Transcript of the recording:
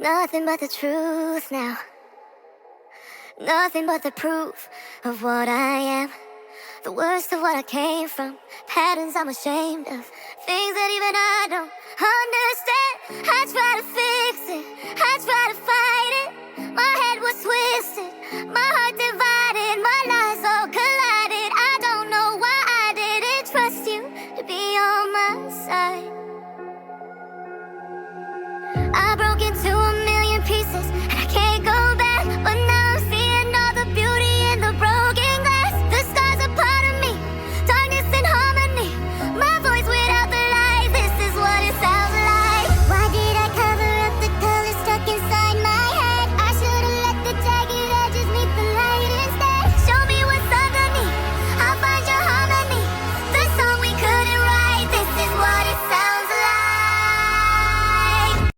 Nothing but the truth now. Nothing but the proof of what I am. The worst of what I came from. Patterns I'm ashamed of. Things that even I don't understand. I try to fix it, I try to fight it. My head was twisted, my heart divided, my lies all collided. I don't know why I didn't trust you to be on my side. I broke into